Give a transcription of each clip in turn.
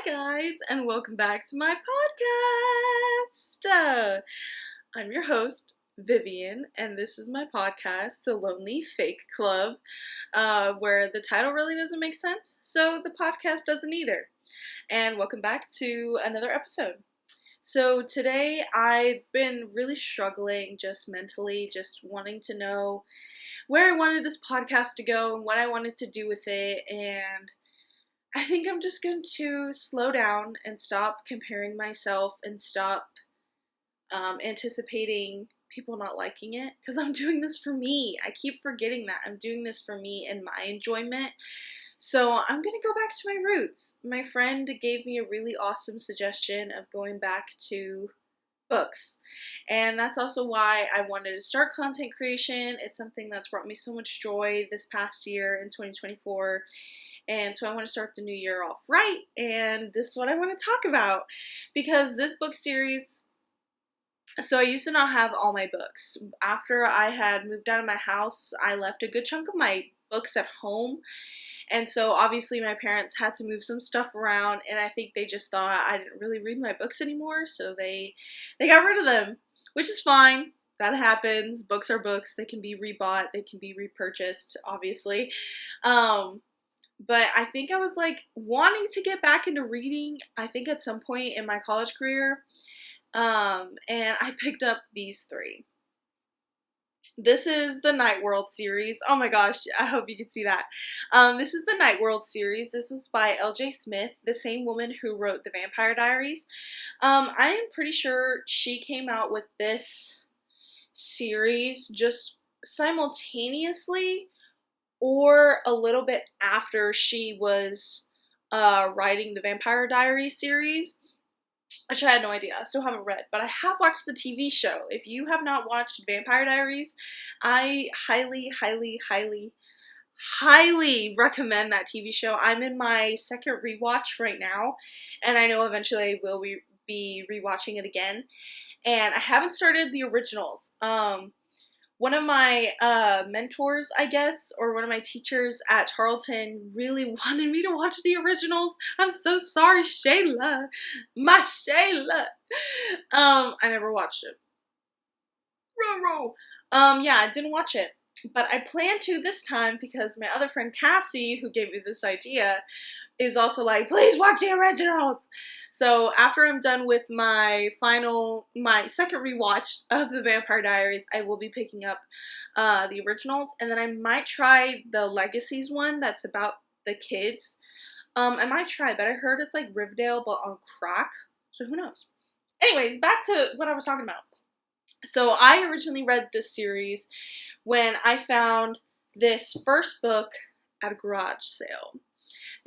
guys, and welcome back to my podcast. I'm your host, Vivian, and this is my podcast, The Lonely Fake Club, where the title really doesn't make sense, so the podcast doesn't either. And welcome back to another episode. So today I've been really struggling just mentally, just wanting to know where I wanted this podcast to go and what I wanted to do with it, and I think I'm just going to slow down and stop comparing myself and stop anticipating people not liking it, because I'm doing this for me. I keep forgetting that. I'm doing this for me and my enjoyment. So I'm going to go back to my roots. My friend gave me a really awesome suggestion of going back to books. And that's also why I wanted to start content creation. It's something that's brought me so much joy this past year in 2024. And so I want to start the new year off right, and this is what I want to talk about, because this book series, so I used to not have all my books. After I had moved out of my house, I left a good chunk of my books at home, and so obviously my parents had to move some stuff around, and I think they just thought I didn't really read my books anymore, so they got rid of them, which is fine. That happens. Books are books. They can be rebought. They can be repurchased, obviously. But I think I was like wanting to get back into reading, I think at some point in my college career, and I picked up these three. This is the Night World series. Oh my gosh, I hope you can see that. This is the Night World series. This was by L.J. Smith, the same woman who wrote The Vampire Diaries. I am pretty sure she came out with this series just simultaneously or a little bit after she was writing the Vampire Diaries series, which I had no idea. I still haven't read, but I have watched the TV show. If you have not watched Vampire Diaries, I highly, highly, highly, highly recommend that TV show. I'm in my second rewatch right now, and I know eventually I will be rewatching it again. And I haven't started the originals. One of my mentors, I guess, or one of my teachers at Tarleton really wanted me to watch the originals. I'm so sorry, Shayla. My Shayla. I never watched it. Yeah, I didn't watch it. But I plan to this time because my other friend Cassie, who gave me this idea, is also like, please watch the originals. So after I'm done with my second rewatch of the Vampire Diaries, I will be picking up the originals, and then I might try the Legacies one that's about the kids. I might try, but I heard it's like Riverdale but on crack, so who knows. Anyways, back to what I was talking about. So I originally read this series when I found this first book at a garage sale.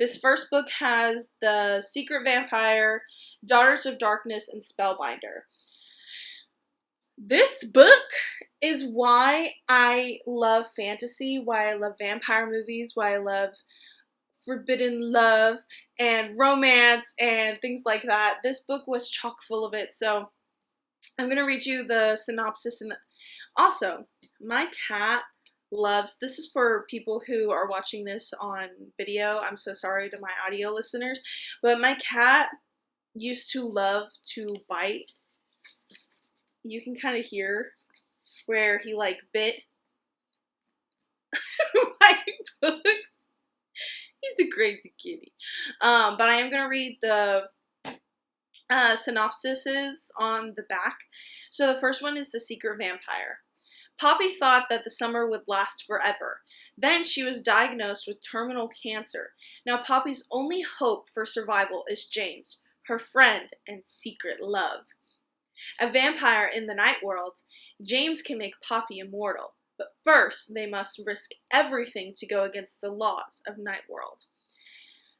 This first book has The Secret Vampire, Daughters of Darkness, and Spellbinder. This book is why I love fantasy, why I love vampire movies, why I love forbidden love and romance and things like that. This book was chock full of it, so I'm going to read you the synopsis. Also, my cat loves, this is for people who are watching this on video, I'm so sorry to my audio listeners, but my cat used to love to bite. You can kind of hear where he like bit my book. He's a crazy kitty. But I am going to read the synopsises on the back. So the first one is The Secret Vampire. Poppy thought that the summer would last forever. Then she was diagnosed with terminal cancer. Now Poppy's only hope for survival is James, her friend and secret love. A vampire in the night world, James can make Poppy immortal, but first they must risk everything to go against the laws of Night World.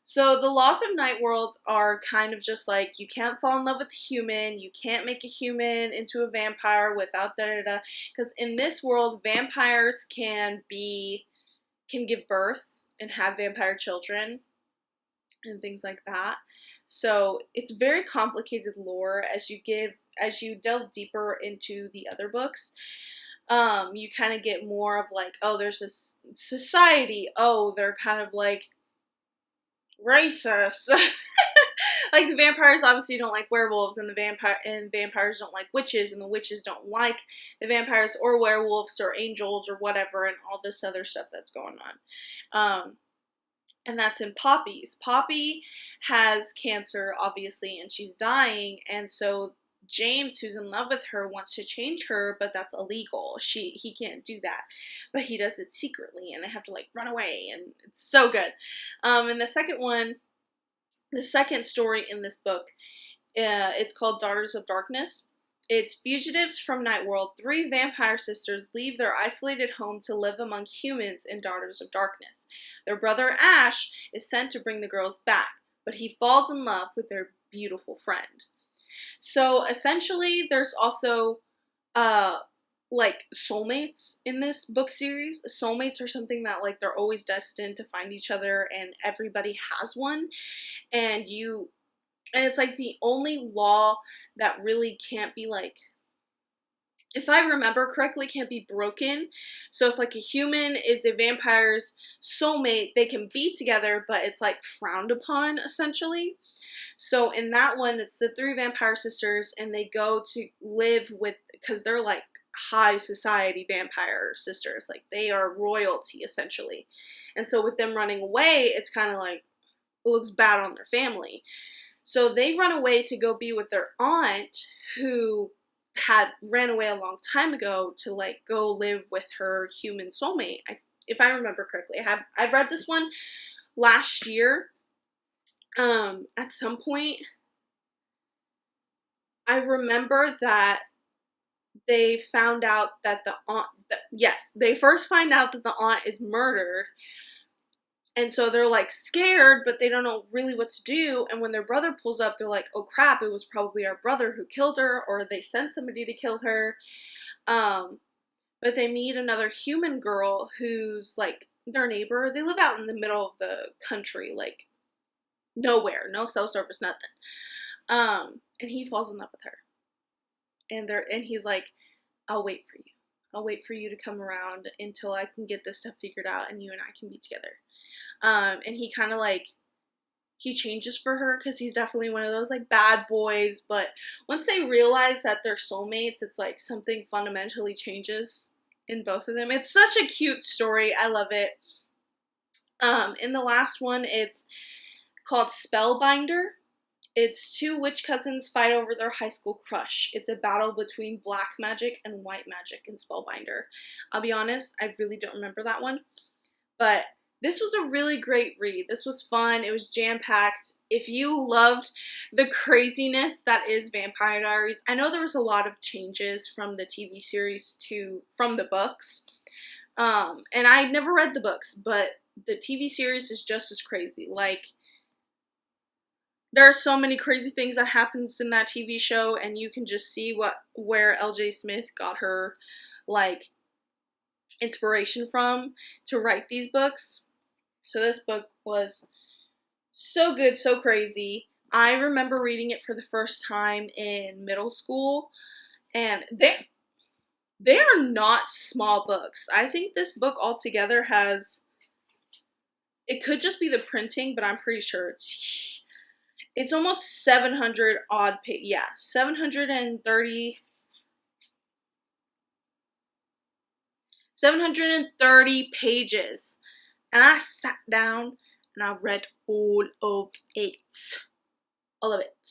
So the laws of Night World are kind of just like, you can't fall in love with a human, you can't make a human into a vampire without da-da-da, because in this world, vampires can give birth and have vampire children and things like that. So it's very complicated lore as you delve deeper into the other books. You kind of get more of like, oh, there's this society, oh, they're kind of like racist. like the vampires obviously don't like werewolves, and vampires don't like witches, and the witches don't like the vampires or werewolves or angels or whatever, and all this other stuff that's going on. And that's in Poppy's. Poppy has cancer, obviously, and she's dying, and so James, who's in love with her, wants to change her, but that's illegal. He can't do that, but he does it secretly, and they have to like run away, and it's so good. And the second story in this book, it's called Daughters of Darkness. It's fugitives from Night World. 3 vampire sisters leave their isolated home to live among humans in Daughters of Darkness. Their brother Ash is sent to bring the girls back, but he falls in love with their beautiful friend. So essentially, there's also like soulmates in this book series. Soulmates are something that like they're always destined to find each other, and everybody has one, and it's like the only law that really can't be like, if I remember correctly, can't be broken. So if like a human is a vampire's soulmate, they can be together, but it's like frowned upon essentially. So in that one, it's the 3 vampire sisters, and they go to live with, because they're like high society vampire sisters, like they are royalty essentially. And so with them running away, it's kind of like, it looks bad on their family. So they run away to go be with their aunt, who ran away a long time ago to like go live with her human soulmate. If I remember correctly, I read this one last year. At some point, I remember that they found out that the aunt, they first find out that the aunt is murdered. And so they're like scared, but they don't know really what to do. And when their brother pulls up, they're like, oh crap, it was probably our brother who killed her, or they sent somebody to kill her. But they meet another human girl who's like their neighbor. They live out in the middle of the country, like nowhere, no cell service, nothing. And he falls in love with her. And he's like, I'll wait for you. I'll wait for you to come around until I can get this stuff figured out and you and I can be together. And he kind of like, he changes for her because he's definitely one of those like bad boys. But once they realize that they're soulmates, it's like something fundamentally changes in both of them. It's such a cute story. I love it. In the last one, it's called Spellbinder. It's 2 witch cousins fight over their high school crush. It's a battle between black magic and white magic in Spellbinder. I'll be honest, I really don't remember that one. But this was a really great read. This was fun. It was jam-packed. If you loved the craziness that is Vampire Diaries, I know there was a lot of changes from the TV series from the books. And I never read the books, but the TV series is just as crazy. Like, there are so many crazy things that happens in that TV show, and you can just see where L.J. Smith got her, like, inspiration from to write these books. So this book was so good, so crazy. I remember reading it for the first time in middle school, and they are not small books. I think this book altogether has, it could just be the printing, but I'm pretty sure it's almost 700 odd pages. Yeah, 730 pages. And I sat down and I read all of it. All of it.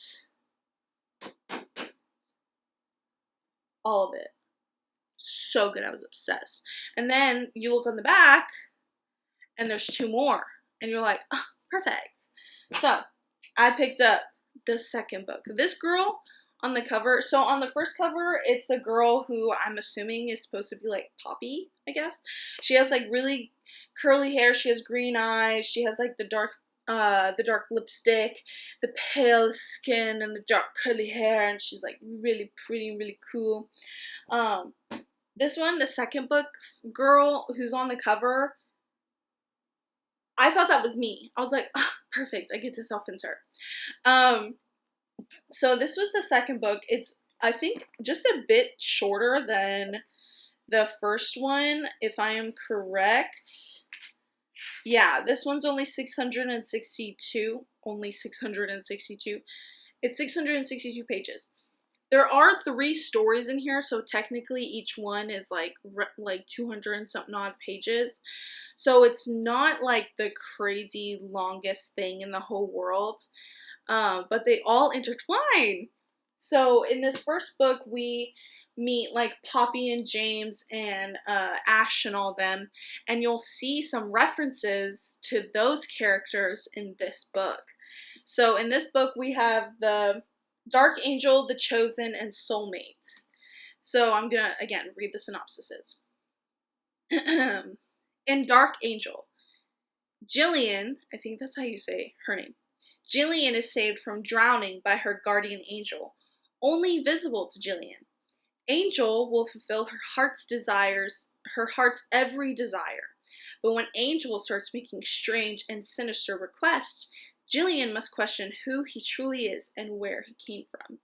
All of it. So good. I was obsessed. And then you look on the back and there's 2 more. And you're like, oh, perfect. So I picked up the second book. This girl on the cover, so on the first cover, it's a girl who I'm assuming is supposed to be like Poppy, I guess. She has like really curly hair, she has green eyes, she has like the dark lipstick, the pale skin, and the dark curly hair, and she's like really pretty, really cool. This one, the second book's girl who's on the cover, I thought that was me. I was like, oh, perfect, I get to self-insert. So this was the second book. It's, I think, just a bit shorter than the first one, if I am correct. Yeah, this one's only 662. Only 662. It's 662 pages. There are 3 stories in here, so technically each one is like 200 and something odd pages. So it's not like the crazy longest thing in the whole world, but they all intertwine. So in this first book, we meet like Poppy and James and Ash and all them, and you'll see some references to those characters in this book. So in this book, we have the Dark Angel, the Chosen, and Soulmates. So I'm gonna again read the synopsises. In Dark Angel, Jillian, I think that's how you say her name. Jillian is saved from drowning by her guardian angel, only visible to Jillian. Angel will fulfill her heart's desires, her heart's every desire. But when Angel starts making strange and sinister requests, Jillian must question who he truly is and where he came from.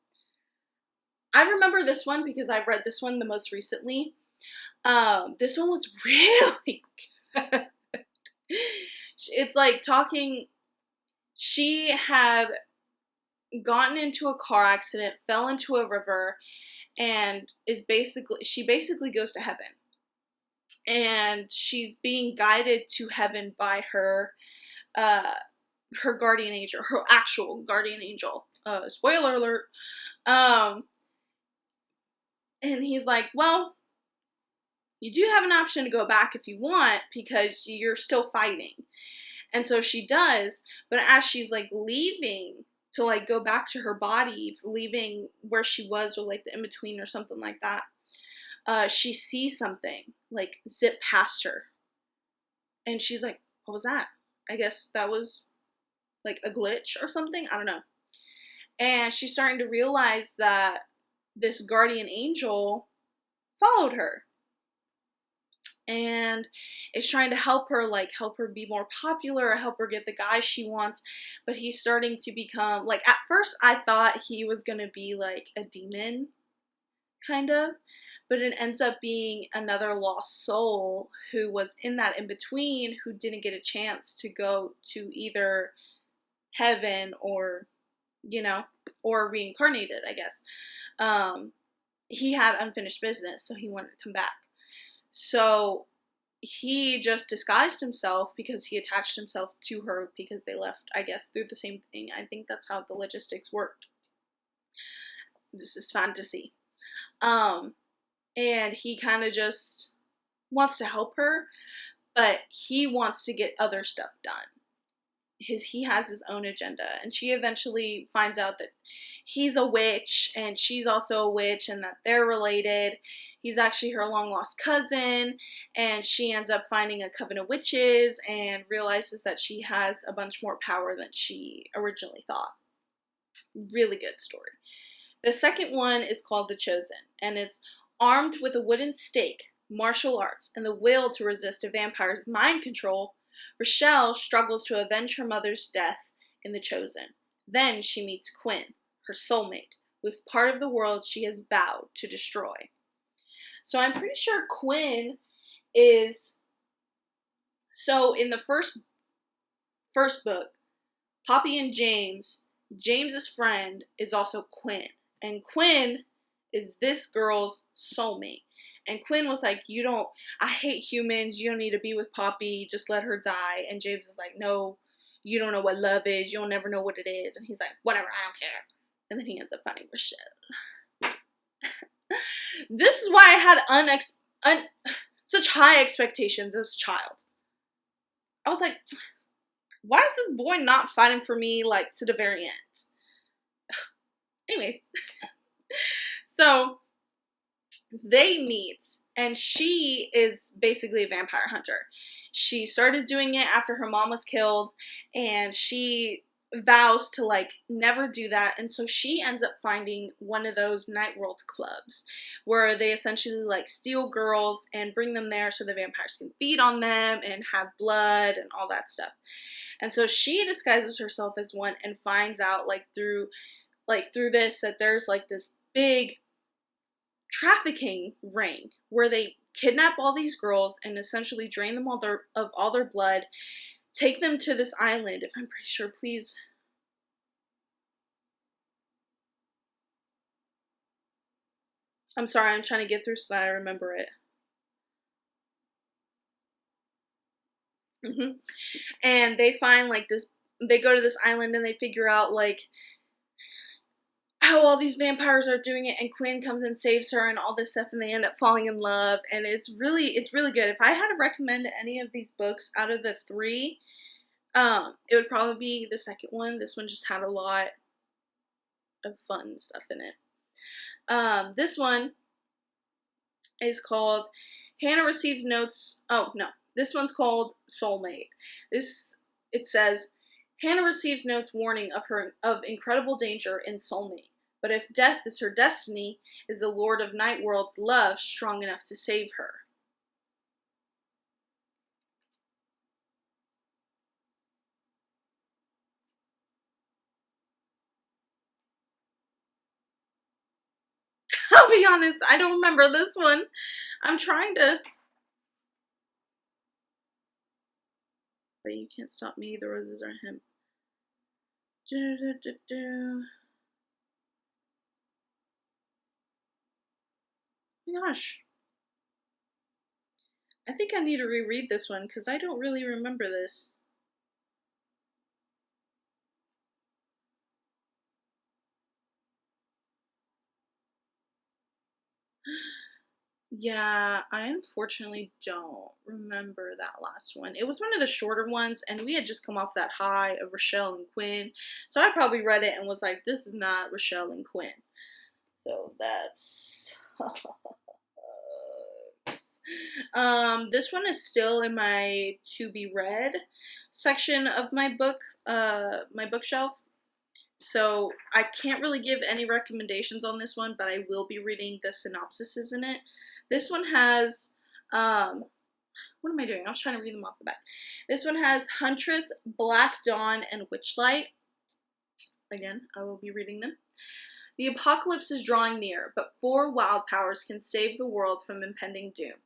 I remember this one because I read this one the most recently. This one was really good. It's like talking, she had gotten into a car accident, fell into a river, and she basically goes to heaven. And she's being guided to heaven by her guardian angel, her actual guardian angel. Spoiler alert. And he's like, well, you do have an option to go back if you want because you're still fighting. And so she does, but as she's like leaving to like go back to her body, leaving where she was or like the in-between or something like that, she sees something like zip past her. And she's like, what was that? I guess that was like a glitch or something. I don't know. And she's starting to realize that this guardian angel followed her and is trying to help her be more popular, help her get the guy she wants. But he's starting to become like, at first I thought he was going to be like a demon kind of, but it ends up being another lost soul who was in that in between, who didn't get a chance to go to either heaven or, or reincarnated, I guess. He had unfinished business, so he wanted to come back. So he just disguised himself because he attached himself to her because they left, I guess, through the same thing. I think that's how the logistics worked. This is fantasy. And he kind of just wants to help her, but he wants to get other stuff done. He has his own agenda, and she eventually finds out that he's a witch and she's also a witch and that they're related. He's actually her long lost cousin, and she ends up finding a coven of witches and realizes that she has a bunch more power than she originally thought. Really good story. The second one is called The Chosen, and it's armed with a wooden stake, martial arts, and the will to resist a vampire's mind control. Rochelle struggles to avenge her mother's death in The Chosen. Then she meets Quinn, her soulmate, who is part of the world she has vowed to destroy. So I'm pretty sure Quinn is... So in the first book, Poppy and James's friend is also Quinn. And Quinn is this girl's soulmate. And Quinn was like, I hate humans, you don't need to be with Poppy, just let her die. And James is like, no, you don't know what love is, you'll never know what it is. And he's like, whatever, I don't care. And then he ends up finding Rochelle. This is why I had such high expectations as a child. I was like, why is this boy not fighting for me, like, to the very end? Anyway. So they meet, and she is basically a vampire hunter. She started doing it after her mom was killed, and she vows to, like, never do that. And so she ends up finding one of those night world clubs where they essentially, like, steal girls and bring them there so the vampires can feed on them and have blood and all that stuff. And so she disguises herself as one and finds out, through this, that there's, like, this big trafficking ring where they kidnap all these girls and essentially drain them of all their blood, take them to this island, if I'm pretty sure, please. I'm sorry, I'm trying to get through so that I remember it. And they find like this, they go to this island and they figure out like how all these vampires are doing it, and Quinn comes and saves her and all this stuff, and they end up falling in love, and it's really good. If I had to recommend any of these books out of the 3, it would probably be the second one. This one just had a lot of fun stuff in it. This one is called Hannah Receives Notes. Oh no, this one's called Soulmate. It says Hannah receives notes warning of incredible danger in Soulmate. But if death is her destiny, is the Lord of Nightworld's love strong enough to save her? I'll be honest, I don't remember this one. I'm trying to. But you can't stop me, the roses are him. Oh my gosh. I think I need to reread this one because I don't really remember this. Yeah, I unfortunately don't remember that last one. It was one of the shorter ones, and we had just come off that high of Rochelle and Quinn. So I probably read it and was like, this is not Rochelle and Quinn. So that's... this one is still in my to be read section of my bookshelf. So I can't really give any recommendations on this one, but I will be reading the synopsises in it. This one has, what am I doing? I was trying to read them off the back. This one has Huntress, Black Dawn, and Witchlight. Again, I will be reading them. The apocalypse is drawing near, but 4 wild powers can save the world from impending doom.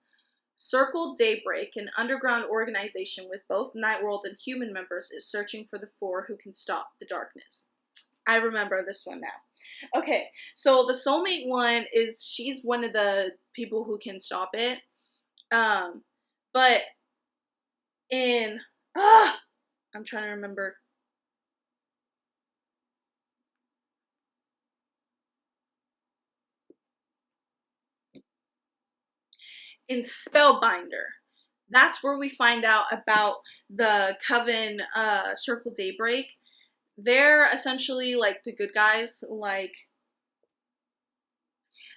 Circle Daybreak, an underground organization with both Nightworld and human members, is searching for the 4 who can stop the darkness. I remember this one now. Okay, so the Soulmate one is, she's one of the people who can stop it. But in, I'm trying to remember. In Spellbinder, that's where we find out about the Coven, Circle Daybreak. They're essentially like the good guys. Like,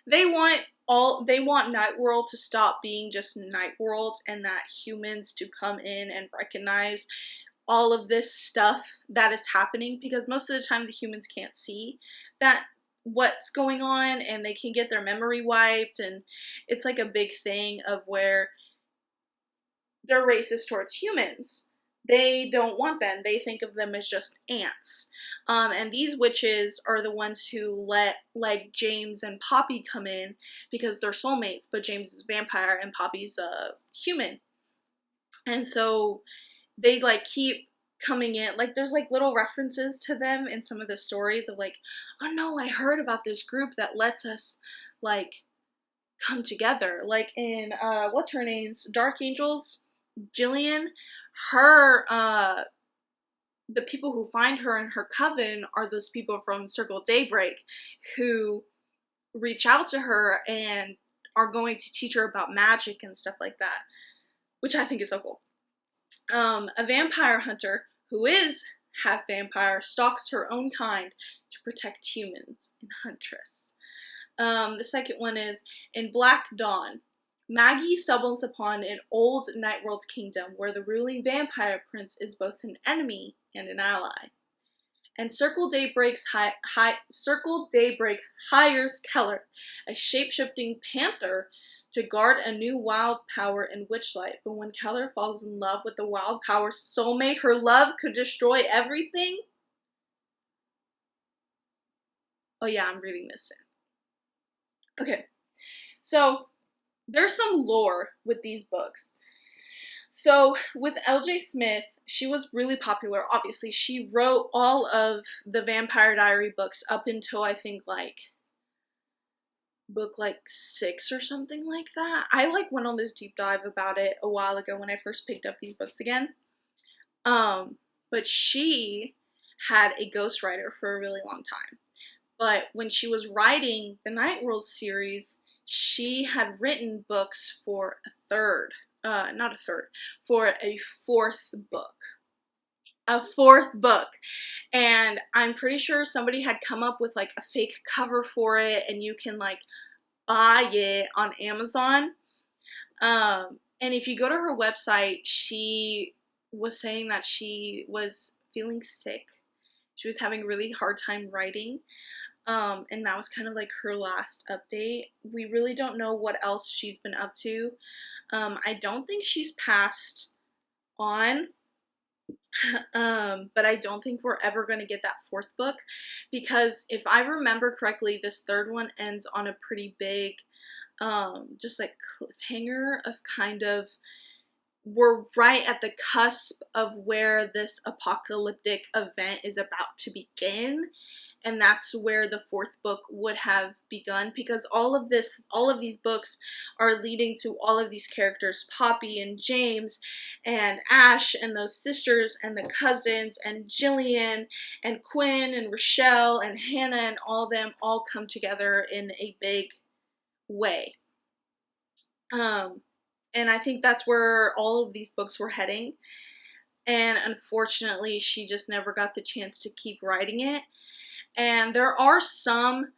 they want Nightworld to stop being just Nightworld, and that humans to come in and recognize all of this stuff that is happening, because most of the time the humans can't see that what's going on, and they can get their memory wiped, and it's like a big thing of where they're racist towards humans. They don't want them. They think of them as just ants. And these witches are the ones who let like James and Poppy come in because they're soulmates, but James is a vampire and Poppy's a human. And so they like keep coming in. Like, there's like little references to them in some of the stories of like, oh no, I heard about this group that lets us like come together. Like in what's her name's Dark Angels, Jillian, her the people who find her in her coven are those people from Circle Daybreak who reach out to her and are going to teach her about magic and stuff like that, which I think is so cool. A vampire hunter who is half vampire stalks her own kind to protect humans in Huntress. The second one is in Black Dawn. Maggie stumbles upon an old Nightworld kingdom where the ruling vampire prince is both an enemy and an ally. And Circle Daybreak hires Keller, a shape-shifting panther, to guard a new wild power in Witchlight. But when Keller falls in love with the wild power soulmate, her love could destroy everything. Oh yeah, I'm reading this soon. Okay, so there's some lore with these books. So with L.J. Smith, she was really popular. Obviously, she wrote all of the Vampire Diary books up until I think like book like 6 or something like that. I like went on this deep dive about it a while ago when I first picked up these books again. But she had a ghostwriter for a really long time. But when she was writing the Night World series, she had written books for for a fourth book. A fourth book. And I'm pretty sure somebody had come up with like a fake cover for it, and you can like buy it on Amazon. And if you go to her website, she was saying that she was feeling sick. She was having a really hard time writing. And that was kind of like her last update. We really don't know what else she's been up to. I don't think she's passed on. But I don't think we're ever going to get that fourth book, because if I remember correctly, this third one ends on a pretty big, just like cliffhanger of kind of, we're right at the cusp of where this apocalyptic event is about to begin. And that's where the fourth book would have begun, because all of these books are leading to all of these characters, Poppy and James and Ash and those sisters and the cousins and Jillian and Quinn and Rochelle and Hannah, and all of them all come together in a big way. And I think that's where all of these books were heading. And unfortunately, she just never got the chance to keep writing it. And there are some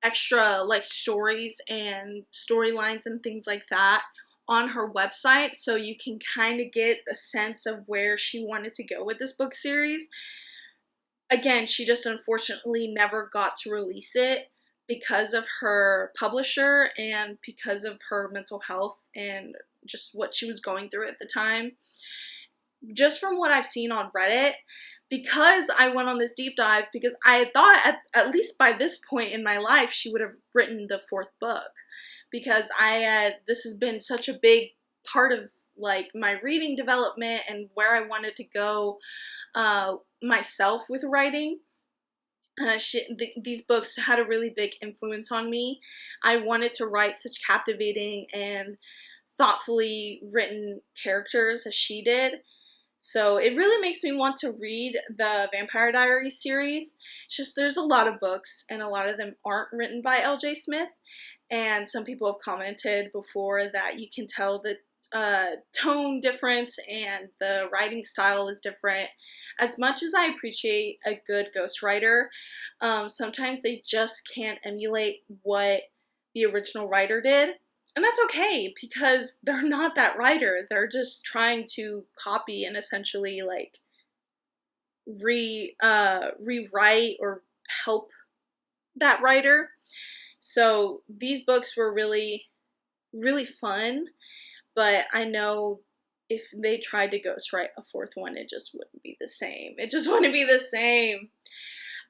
extra like stories and storylines and things like that on her website, so you can kind of get a sense of where she wanted to go with this book series. Again, she just unfortunately never got to release it because of her publisher and because of her mental health and just what she was going through at the time. Just from what I've seen on Reddit, because I went on this deep dive, because I thought at least by this point in my life she would have written the fourth book, because this has been such a big part of like my reading development and where I wanted to go myself with writing. These books had a really big influence on me. I wanted to write such captivating and thoughtfully written characters as she did. So it really makes me want to read the Vampire Diaries series. It's just there's a lot of books, and a lot of them aren't written by L.J. Smith. And some people have commented before that you can tell the tone difference and the writing style is different. As much as I appreciate a good ghostwriter, sometimes they just can't emulate what the original writer did. And that's okay, because they're not that writer. They're just trying to copy and essentially like rewrite or help that writer. So these books were really, really fun, but I know if they tried to ghostwrite a fourth one, it just wouldn't be the same. It just wouldn't be the same.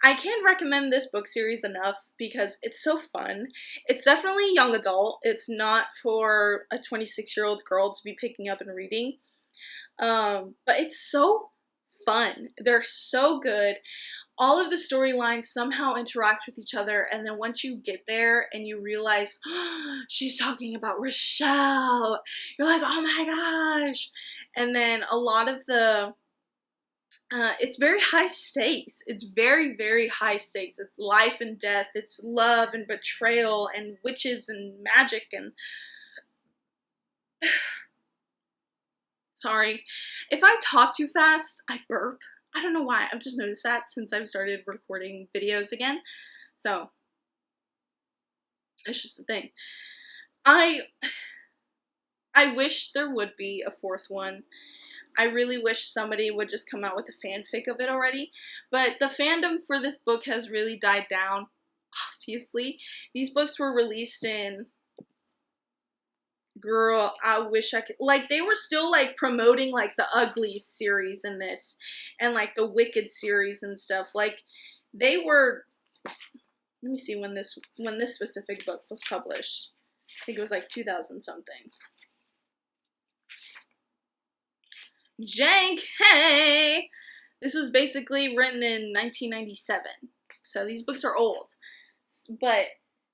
I can't recommend this book series enough because it's so fun. It's definitely young adult. It's not for a 26-year-old girl to be picking up and reading. But it's so fun. They're so good. All of the storylines somehow interact with each other, and then once you get there and you realize, oh, she's talking about Rochelle, you're like, oh my gosh. And then a lot of the it's very high stakes. It's very, very high stakes. It's life and death. It's love and betrayal and witches and magic and... Sorry. If I talk too fast, I burp. I don't know why. I've just noticed that since I've started recording videos again. So, it's just the thing. I wish there would be a fourth one. I really wish somebody would just come out with a fanfic of it already. But the fandom for this book has really died down, obviously. These books were released in... Girl, I wish I could... Like, they were still, like, promoting, like, the Ugly series in this. And, like, the Wicked series and stuff. Like, they were... Let me see when this specific book was published. I think it was like 2000 something. Jank, hey! This was basically written in 1997. So these books are old. But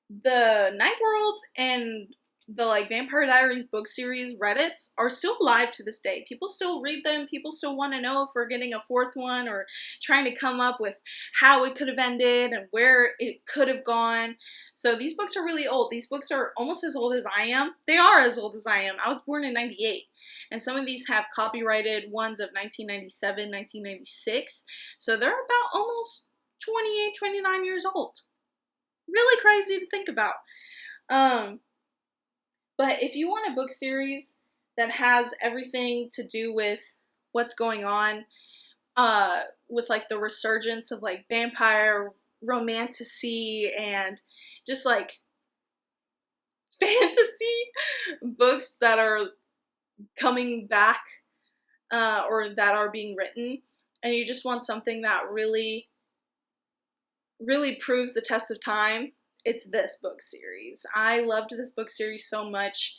the Night World and the like Vampire Diaries book series Reddits are still alive to this day. People still read them. People still want to know if we're getting a fourth one or trying to come up with how it could have ended and where it could have gone. So these books are really old. These books are almost as old as I am. They are as old as I am. I was born in 98. And some of these have copyrighted ones of 1997, 1996. So they're about almost 28, 29 years old. Really crazy to think about. But if you want a book series that has everything to do with what's going on, with like the resurgence of like vampire romantasy and just like fantasy books that are coming back, or that are being written, and you just want something that really, really proves the test of time, it's this book series. I loved this book series so much.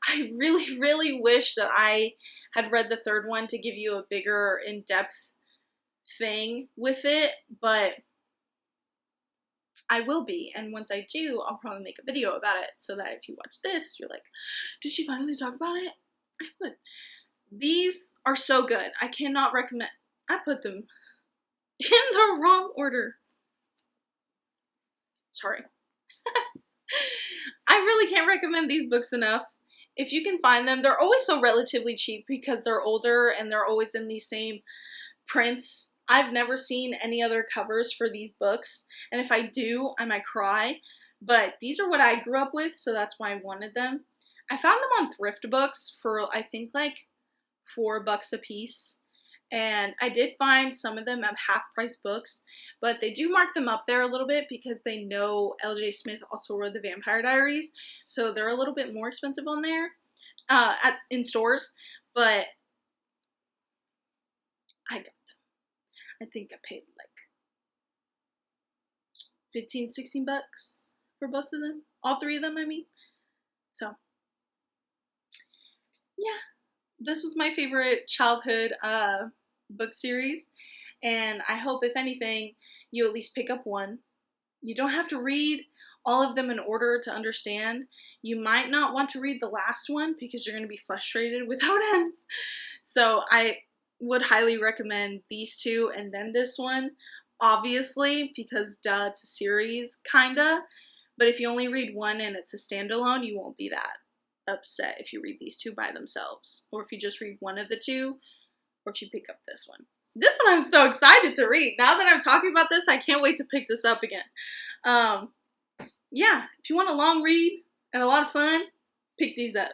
I really, really wish that I had read the third one to give you a bigger, in-depth thing with it, but I will be, and once I do, I'll probably make a video about it, so that if you watch this, you're like, did she finally talk about it? I would. These are so good. I cannot recommend. I put them in the wrong order. Sorry. I really can't recommend these books enough. If you can find them, they're always so relatively cheap because they're older and they're always in these same prints. I've never seen any other covers for these books, and if I do, I might cry, but these are what I grew up with, so that's why I wanted them. I found them on Thrift Books for, I think, like $4 a piece. And I did find some of them at half-price books, but they do mark them up there a little bit because they know L.J. Smith also wrote the Vampire Diaries, so they're a little bit more expensive on there, in stores, but I got them. I think I paid like 15, 16 bucks for both of them, all three of them, I mean. So, yeah, this was my favorite childhood book series, and I hope, if anything, you at least pick up one. You don't have to read all of them in order to understand. You might not want to read the last one because you're going to be frustrated with how it ends. So I would highly recommend these two and then this one, obviously, because duh, it's a series, kinda. But if you only read one and it's a standalone, you won't be that upset if you read these two by themselves, or if you just read one of the two, or if you pick up this one. This one I'm so excited to read. Now that I'm talking about this, I can't wait to pick this up again. Yeah, if you want a long read and a lot of fun, pick these up.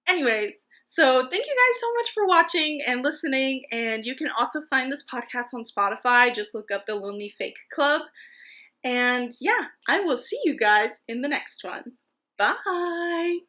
Anyways, so thank you guys so much for watching and listening, and you can also find this podcast on Spotify. Just look up The Lonely Fake Club. And yeah, I will see you guys in the next one. Bye!